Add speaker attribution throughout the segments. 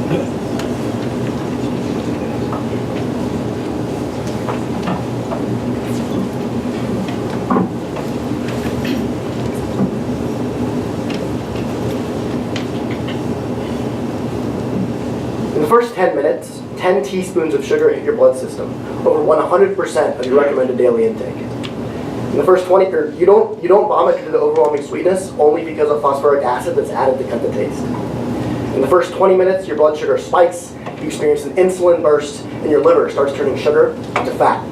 Speaker 1: In the first 10 minutes, 10 teaspoons of sugar hit your blood system, over 100% of your recommended daily intake. In the first 20, you don't vomit due to the overwhelming sweetness, only because of phosphoric acid that's added to cut the taste. In the first 20 minutes, your blood sugar spikes, you experience an insulin burst, and your liver starts turning sugar to fat.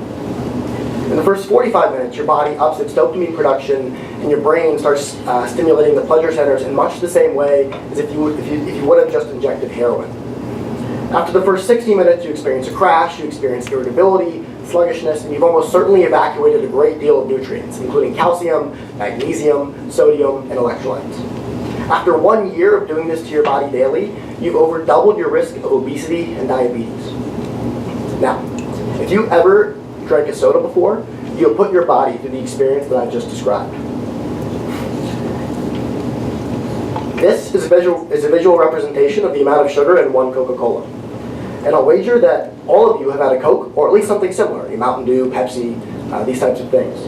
Speaker 1: In the first 45 minutes, your body ups its dopamine production, and your brain starts stimulating the pleasure centers in much the same way as if you would have just injected heroin. After the first 60 minutes, you experience a crash, you experience irritability, sluggishness, and you've almost certainly evacuated a great deal of nutrients, including calcium, magnesium, sodium, and electrolytes. After 1 year of doing this to your body daily, you've over doubled your risk of obesity and diabetes. Now, if you ever drank a soda before, you'll put your body through the experience that I just described. This is a visual representation of the amount of sugar in one Coca-Cola. And I'll wager that all of you have had a Coke, or at least something similar, a Mountain Dew, Pepsi, these types of things.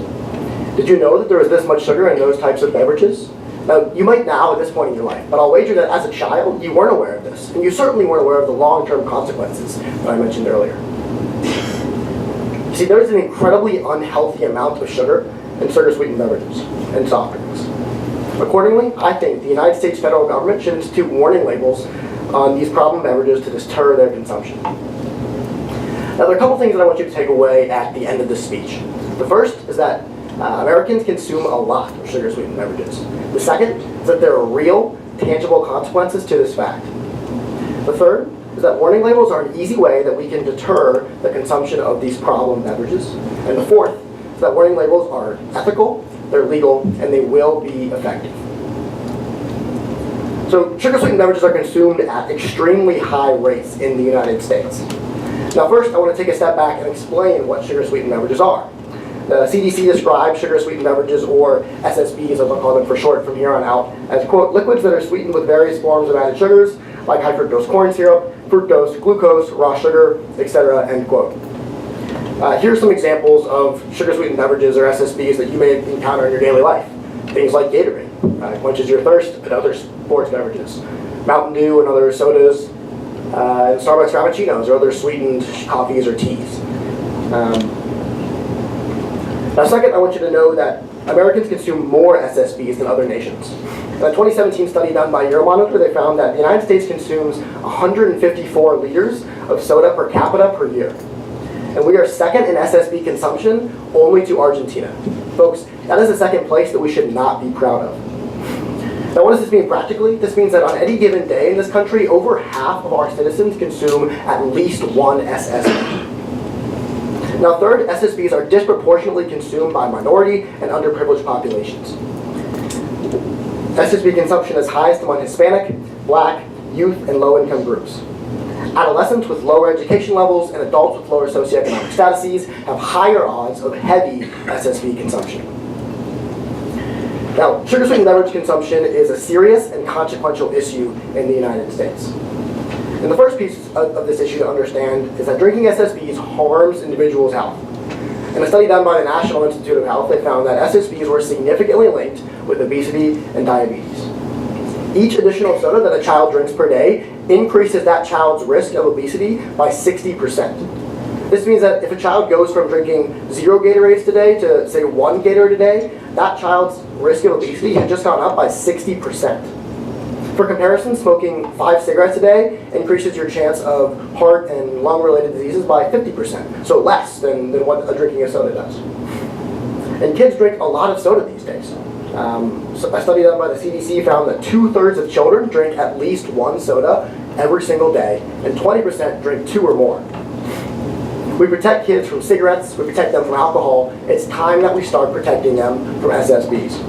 Speaker 1: Did you know that there was this much sugar in those types of beverages? Now, you might now at this point in your life, but I'll wager that as a child, you weren't aware of this, and you certainly weren't aware of the long-term consequences that I mentioned earlier. You see, there is an incredibly unhealthy amount of sugar in sugar-sweetened beverages and soft drinks. Accordingly, I think the United States federal government should institute warning labels on these problem beverages to deter their consumption. Now, there are a couple things that I want you to take away at the end of this speech. The first is that Americans consume a lot of sugar-sweetened beverages. The second is that there are real, tangible consequences to this fact. The third is that warning labels are an easy way that we can deter the consumption of these problem beverages. And the fourth is that warning labels are ethical, they're legal, and they will be effective. So sugar-sweetened beverages are consumed at extremely high rates in the United States. Now first, I want to take a step back and explain what sugar-sweetened beverages are. The CDC describes sugar-sweetened beverages, or SSBs as I'll call them for short from here on out, as, quote, liquids that are sweetened with various forms of added sugars, like high fructose corn syrup, fructose, glucose, raw sugar, etc., end quote. Here are some examples of sugar-sweetened beverages, or SSBs, that you may encounter in your daily life. Things like Gatorade, quenches your thirst, and other sports beverages. Mountain Dew and other sodas, and Starbucks Frappuccinos, or other sweetened coffees or teas. Now second, I want you to know that Americans consume more SSBs than other nations. In a 2017 study done by Euromonitor, they found that the United States consumes 154 liters of soda per capita per year. And we are second in SSB consumption, only to Argentina. Folks, that is a second place that we should not be proud of. Now what does this mean practically? This means that on any given day in this country, over half of our citizens consume at least one SSB. Now third, SSBs are disproportionately consumed by minority and underprivileged populations. SSB consumption is highest among Hispanic, Black, youth, and low-income groups. Adolescents with lower education levels and adults with lower socioeconomic statuses have higher odds of heavy SSB consumption. Now, sugar-sweetened beverage consumption is a serious and consequential issue in the United States. And the first piece of this issue to understand is that drinking SSBs harms individuals' health. In a study done by the National Institute of Health, they found that SSBs were significantly linked with obesity and diabetes. Each additional soda that a child drinks per day increases that child's risk of obesity by 60%. This means that if a child goes from drinking 0 Gatorades today to, say, 1 Gatorade a day, that child's risk of obesity has just gone up by 60%. For comparison, smoking 5 cigarettes a day increases your chance of heart and lung-related diseases by 50%, so less than what drinking a soda does. And kids drink a lot of soda these days. So a study done by the CDC found that 2/3 of children drink at least 1 soda every single day, and 20% drink 2 or more. We protect kids from cigarettes, we protect them from alcohol. It's time that we start protecting them from SSBs.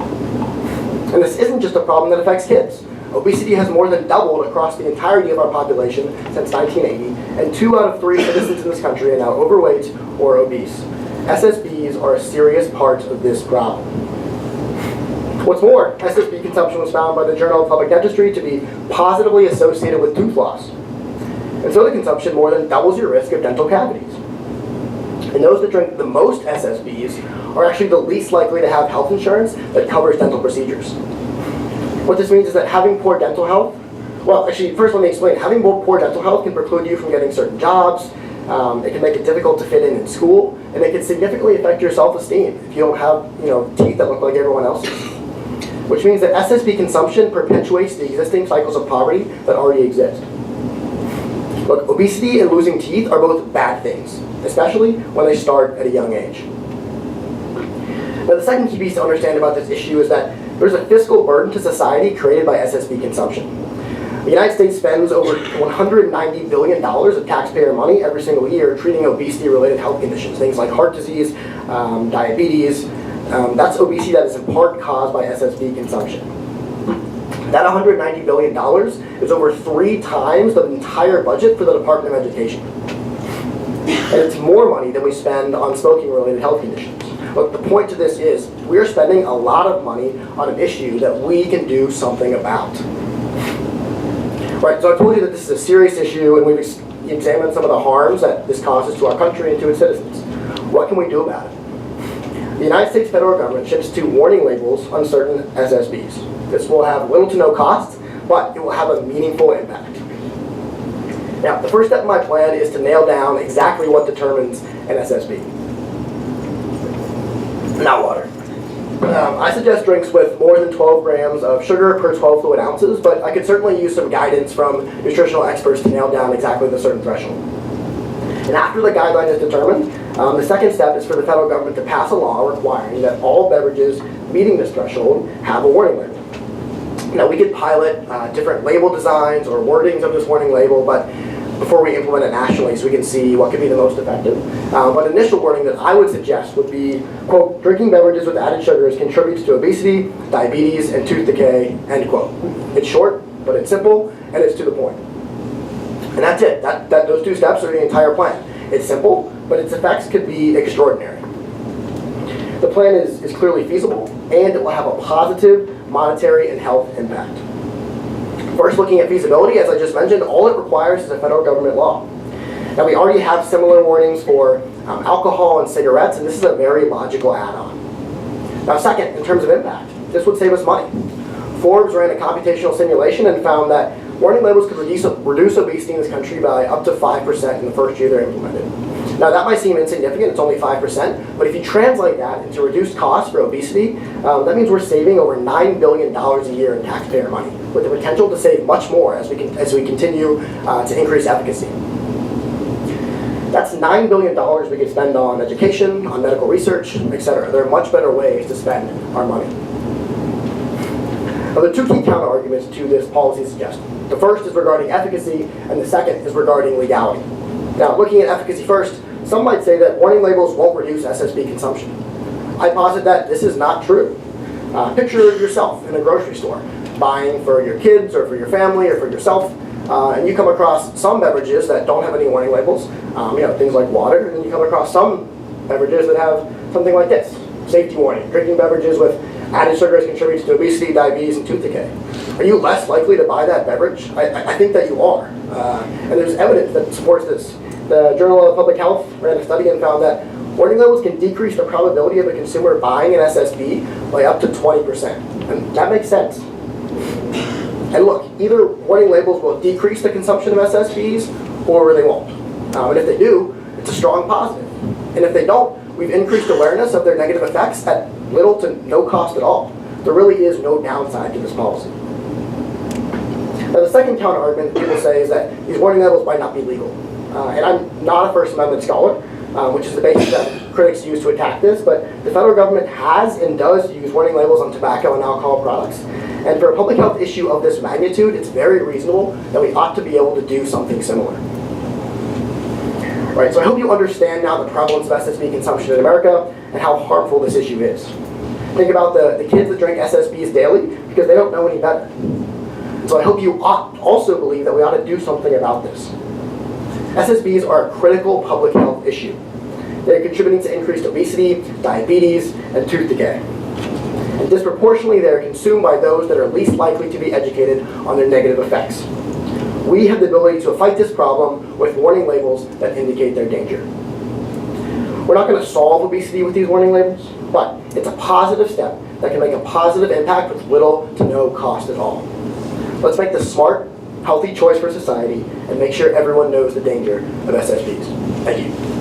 Speaker 1: And this isn't just a problem that affects kids. Obesity has more than doubled across the entirety of our population since 1980, and 2 out of 3 citizens in this country are now overweight or obese. SSBs are a serious part of this problem. What's more, SSB consumption was found by the Journal of Public Dentistry to be positively associated with tooth loss. And soda consumption more than doubles your risk of dental cavities. And those that drink the most SSBs are actually the least likely to have health insurance that covers dental procedures. What this means is that having poor dental health, well, actually, first let me explain. Having poor dental health can preclude you from getting certain jobs. It can make it difficult to fit in school, and it can significantly affect your self-esteem if you don't have, teeth that look like everyone else's. Which means that SSB consumption perpetuates the existing cycles of poverty that already exist. Look, obesity and losing teeth are both bad things, especially when they start at a young age. Now, the second key piece to understand about this issue is that there's a fiscal burden to society created by SSB consumption. The United States spends over $190 billion of taxpayer money every single year treating obesity-related health conditions, things like heart disease, diabetes. That's obesity that is in part caused by SSB consumption. That $190 billion is over 3 times the entire budget for the Department of Education. And it's more money than we spend on smoking-related health conditions. But the point to this is, we are spending a lot of money on an issue that we can do something about. Right, so I told you that this is a serious issue, and we've examined some of the harms that this causes to our country and to its citizens. What can we do about it? The United States federal government ships 2 warning labels on certain SSBs. This will have little to no cost, but it will have a meaningful impact. Now, the first step in my plan is to nail down exactly what determines an SSB. Now, water. I suggest drinks with more than 12 grams of sugar per 12 fluid ounces, but I could certainly use some guidance from nutritional experts to nail down exactly the certain threshold. And after the guideline is determined, the second step is for the federal government to pass a law requiring that all beverages meeting this threshold have a warning label. Now, we could pilot different label designs or wordings of this warning label, but before we implement it nationally so we can see what could be the most effective. But initial wording that I would suggest would be, quote, drinking beverages with added sugars contributes to obesity, diabetes, and tooth decay, end quote. It's short, but it's simple, and it's to the point. And that's it. Those 2 steps are the entire plan. It's simple, but its effects could be extraordinary. The plan is clearly feasible, and it will have a positive monetary and health impact. First, looking at feasibility, as I just mentioned, all it requires is a federal government law. Now, we already have similar warnings for alcohol and cigarettes, and this is a very logical add-on. Now, second, in terms of impact, this would save us money. Forbes ran a computational simulation and found that warning labels could reduce obesity in this country by up to 5% in the first year they're implemented. Now, that might seem insignificant, it's only 5%, but if you translate that into reduced costs for obesity, that means we're saving over $9 billion a year in taxpayer money, with the potential to save much more as we continue to increase efficacy. That's $9 billion we could spend on education, on medical research, etc. There are much better ways to spend our money. Now, there are 2 key counter-arguments to this policy suggestion. The first is regarding efficacy, and the second is regarding legality. Now, looking at efficacy first, some might say that warning labels won't reduce SSB consumption. I posit that this is not true. Picture yourself in a grocery store, buying for your kids or for your family or for yourself, and you come across some beverages that don't have any warning labels, things like water, and then you come across some beverages that have something like this: safety warning, drinking beverages with added sugars contributes to obesity, diabetes, and tooth decay. Are you less likely to buy that beverage? I think that you are. And there's evidence that supports this. The Journal of Public Health ran a study and found that warning labels can decrease the probability of a consumer buying an SSB by up to 20%. And that makes sense. And look, either warning labels will decrease the consumption of SSBs or they won't. And if they do, it's a strong positive. And if they don't, we've increased awareness of their negative effects at little to no cost at all. There really is no downside to this policy. Now, the second counter-argument that people say is that these warning labels might not be legal. And I'm not a First Amendment scholar, which is the basis that critics use to attack this, but the federal government has and does use warning labels on tobacco and alcohol products. And for a public health issue of this magnitude, it's very reasonable that we ought to be able to do something similar. Right, so I hope you understand now the prevalence of SSB consumption in America and how harmful this issue is. Think about the kids that drink SSBs daily because they don't know any better. So I hope you also believe that we ought to do something about this. SSBs are a critical public health issue. They're contributing to increased obesity, diabetes, and tooth decay. And disproportionately, they're consumed by those that are least likely to be educated on their negative effects. We have the ability to fight this problem with warning labels that indicate their danger. We're not going to solve obesity with these warning labels, but it's a positive step that can make a positive impact with little to no cost at all. Let's make the smart, healthy choice for society and make sure everyone knows the danger of SSBs. Thank you.